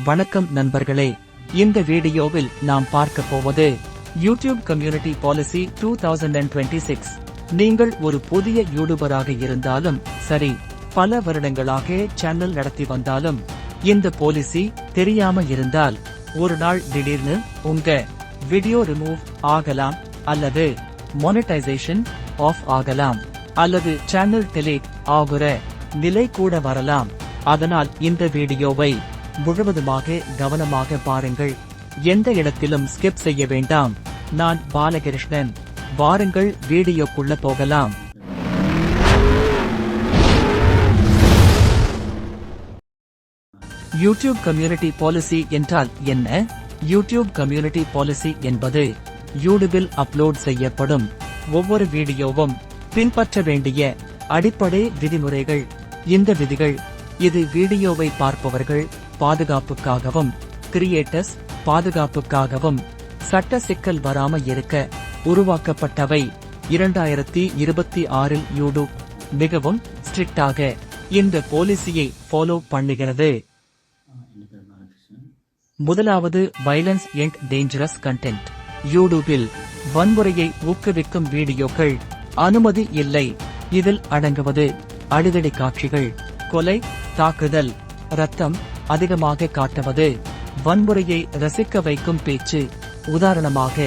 வணக்கம் நண்பர்களே, இந்த வீடியோவில் நாம் பார்க்க போவது யூடியூப் கம்யூனிட்டி பாலிசி 2026. நீங்கள் ஒரு புதிய யூடியூபராக இருந்தாலும் சரி, பல வருடங்களாக சேனல் நடத்தி வந்தாலும் இந்த பாலிசி தெரியாம இருந்தால் ஒரு நாள் திடீர்னு உங்க வீடியோ ரிமூவ் ஆகலாம், அல்லது மானிட்டைசேஷன் ஆஃப் ஆகலாம், அல்லது சேனல் டெலீட் ஆகுற நிலை கூட வரலாம். அதனால் இந்த வீடியோவை முழுவதுமாக கவனமாக பாருங்கள். எந்த இடத்திலும் ஸ்கிப் செய்ய வேண்டாம். நான் பாலகிருஷ்ணன். வாருங்கள் வீடியோக்குள்ள போகலாம். யூடியூப் கம்யூனிட்டி பாலிசி என்றால் என்ன? யூடியூப் கம்யூனிட்டி பாலிசி என்பது யூடியூபில் அப்லோட் செய்யப்படும் ஒவ்வொரு வீடியோவும் பின்பற்ற வேண்டிய அடிப்படை விதிமுறைகள். இந்த விதிகள் இது வீடியோவை பார்ப்பவர்கள் பாதுகாப்புக்காகவும், கிரியேட்டர்ஸ் பாதுகாப்புக்காகவும், சட்ட சிக்கல் வராம இருக்க உருவாக்கப்பட்டவை. 2026 யூடியூப் மிகவும் ஸ்ட்ரிக்டாக இந்த பாலிசியை ஃபாலோ பண்ணுகிறது. முதலாவது, வயலன்ஸ் அண்ட் டேஞ்சரஸ் கண்டென்ட். யூடியூபில் வன்முறையை ஊக்குவிக்கும் வீடியோக்கள் அனுமதி இல்லை. இதில் அடங்குவது அடிதடி காட்சிகள், கொலை, தாக்குதல், ரத்தம் அதிகமாக காட்டுவது, வன்முறையை ரசிக்க வைக்கும் பேச்சு. உதாரணமாக,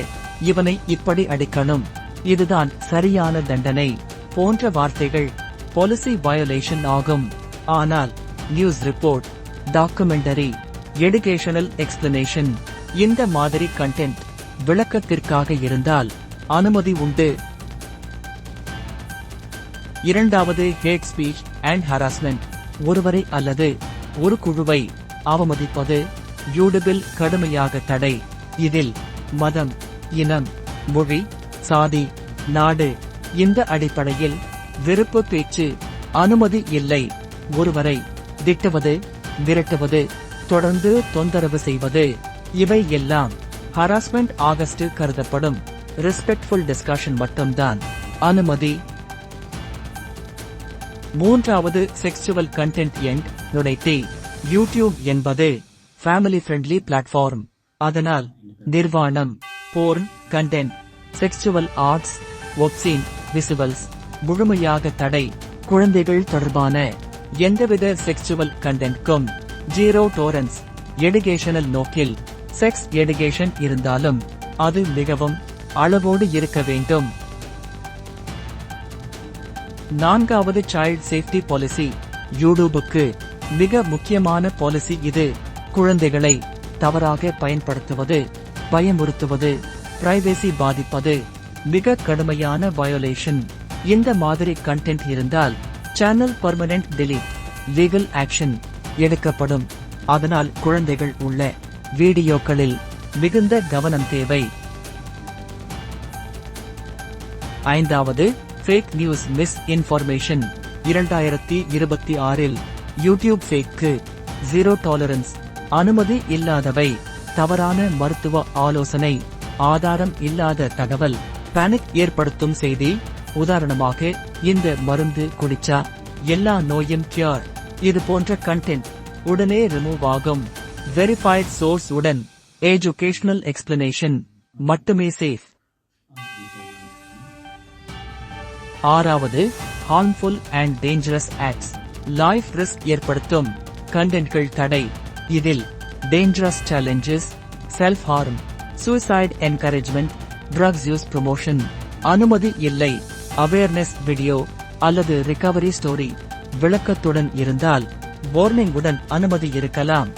இவனை இப்படி அடிக்கணும், இதுதான் சரியான தண்டனை போன்ற வார்த்தைகள் பாலிசி வயோலேஷன் ஆகும். ஆனால் news report, documentary, educational explanation இந்த மாதிரி கண்டென்ட் விளக்கத்திற்காக இருந்தால் அனுமதி உண்டு. இரண்டாவது, ஹேட் ஸ்பீச் அண்ட் ஹராஸ்மெண்ட். ஒருவரை அல்லது ஒரு குழுவை அவமதிப்பது யூடியூபில் கடுமையாக தடை. இதில் மதம், இனம், மொழி, சாதி, நாடு இந்த அடிப்படையில் வெறுப்பு பேச்சு அனுமதி இல்லை. ஒருவரை திட்டுவது, மிரட்டுவது, தொடர்ந்து தொந்தரவு செய்வது இவை எல்லாம் ஹராஸ்மெண்ட் ஆகஸ்ட் கருதப்படும். ரெஸ்பெக்ட்ஃபுல் டிஸ்கஷன் மட்டும்தான் அனுமதி. மூன்றாவது, sexual content and nudity. YouTube என்பது ஃபேமிலி ஃப்ரெண்ட்லி பிளாட்ஃபார்ம். அதனால் நிர்வாணம், porn content, sexual acts, obscene visuals முழுமையாக தடை. குழந்தைகள் தொடர்பான எந்தவித செக்சுவல் கண்டென்ட்க்கும் ஜீரோ டோலரன்ஸ். எடுகேஷனல் நோக்கில் செக்ஸ் எடுகேஷன் இருந்தாலும் அது மிகவும் அளவோடு இருக்க வேண்டும். நான்காவது, சைல்ட் சேஃப்டி பாலிசி. யூடியூபுக்கு மிக முக்கியமான பாலிசி இது. குழந்தைகளை தவறாக பயன்படுத்துவது, பயமுறுத்துவது, பிரைவேசி பாதிப்பது மிக கடுமையான வயோலேஷன். இந்த மாதிரி கண்டென்ட் இருந்தால் channel permanent delete, legal action எடுக்கப்படும். அதனால் குழந்தைகள் உள்ள வீடியோக்களில் மிகுந்த கவனம் தேவை. ஐந்தாவது, fake news miss information. 2026 YouTube fake zero tolerance. அனுமதி இல்லாதவை, தவறான மருத்துவ ஆலோசனை, ஆதாரம் இல்லாத தகவல், பேனிக் ஏற்படுத்தும் செய்தி. உதாரணமாக, இந்த மருந்து குடிச்சா எல்லா நோயும் கியூர், இது போன்ற கண்டென்ட் உடனே ரிமூவ் ஆகும். வெரிஃபைட் சோர்ஸ் உடன் எஜுகேஷனல் எக்ஸ்பிளனேஷன் மட்டுமே சேஃப். ஆறாவது, harmful and dangerous acts. Life risk ஏற்படுத்தும் கண்டென்ட்கள் தடை. இதில் dangerous challenges, self harm, suicide encouragement, drugs use promotion அனுமதி இல்லை. அவேர்னஸ் வீடியோ அல்லது ரிகவரி ஸ்டோரி விளக்கத்துடன் இருந்தால் வார்னிங் உடன் அனுமதி இருக்கலாம்.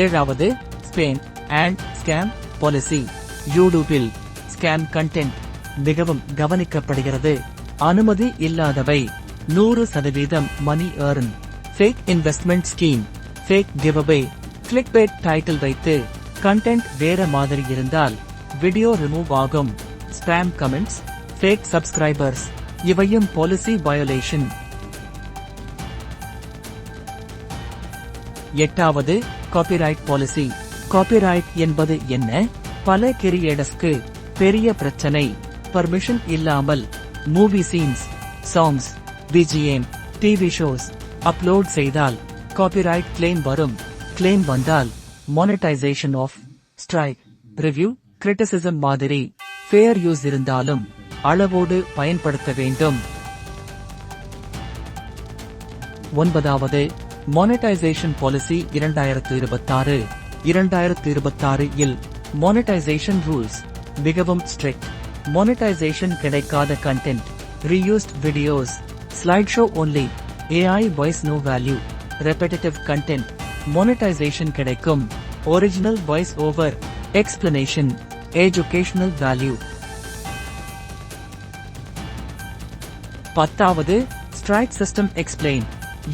ஏழாவது, ஸ்பேம் அண்ட் ஸ்கேம் பாலிசி. யூடியூபில் ஸ்கேம் கண்டென்ட் மிகவும் கவனிக்கப்படுகிறது. அனுமதி இல்லாதவை 100% money earn. Fake investment scheme, fake giveaway, clickbait title வைத்து கண்டென்ட் வேற மாதிரி இருந்தால் வீடியோ ரிமூவ் ஆகும். ஸ்பாம் கமெண்ட்ஸ், ஃபேக் சப்ஸ்கிரைபர்ஸ் இவையும் பாலிசி வயோலேஷன். எட்டாவது, காப்பிரைட் பாலிசி. காப்பிரைட் என்பது என்ன? பல கிரியேட்டர்ஸ்க்கு பெரிய பிரச்சனை. பர்மிஷன் இல்லாமல் movie scenes, songs, BGM, TV shows upload செய்தால் காப்பிரைட் கிளைம் வரும். கிளைம் வந்தால் monetisation off. Strike, review, criticism மாதிரி ஃபேர் யூஸ் இருந்தாலும் அளவோடு பயன்படுத்த வேண்டும். 9வது மானிட்டைசேஷன் பாலிசி 2026. 2026 இல் மானிட்டைசேஷன் ரூல்ஸ் மிகவும் ஸ்ட்ரிக்ட். மானிட்டைசேஷன் கிடைக்காத content, reused videos, slideshow only, AI voice no value, repetitive content, monetization கிடைக்கும். original voice over, explanation, educational value. 10வது strike system explain.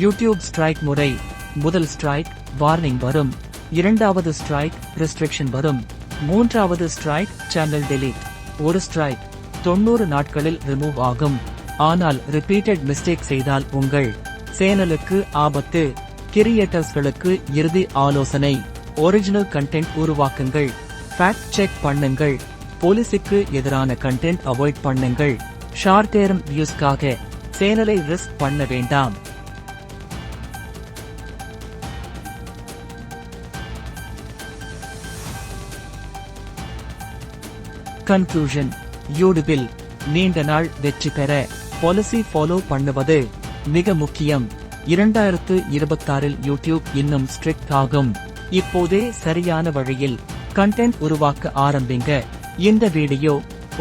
YouTube strike முறை. முதல் ஸ்ட்ரைக் வார்னிங் வரும். இரண்டாவது strike restriction வரும். மூன்றாவது ஸ்ட்ரைக் சேனல் டெலீட். ஒரு ஸ்ட்ரைக் 90 நாட்களில் ரிமூவ் ஆகும். ஆனால் ரிப்பீட்டட் மிஸ்டேக் செய்தால் உங்கள் சேனலுக்கு ஆபத்து. கிரியேட்டர்ஸ்களுக்கு இறுதி ஆலோசனை: ஒரிஜினல் கண்டென்ட் உருவாக்குங்கள். ஃபேக்ட் செக் பண்ணுங்கள். போலீஸுக்கு எதிரான கண்டென்ட் அவாய்ட் பண்ணுங்கள். ஷார்ட் டேர்ம் வியூஸ்க்காக சேனலை ரிஸ்க் பண்ண வேண்டாம். கன்க்ளூஷன்: யூடியூபில் நீண்ட நாள் வெற்றி பெற பாலிசி ஃபாலோ பண்ணுவது மிக முக்கியம். 2026 யூடியூப் இன்னும் ஸ்ட்ரிக்ட் ஆகும். இப்போதே சரியான வழியில் கண்டென்ட் உருவாக்க ஆரம்பிங்க. இந்த வீடியோ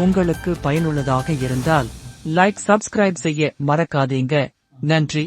உங்களுக்கு பயனுள்ளதாக இருந்தால் லைக், சப்ஸ்கிரைப் செய்ய மறக்காதீங்க. நன்றி.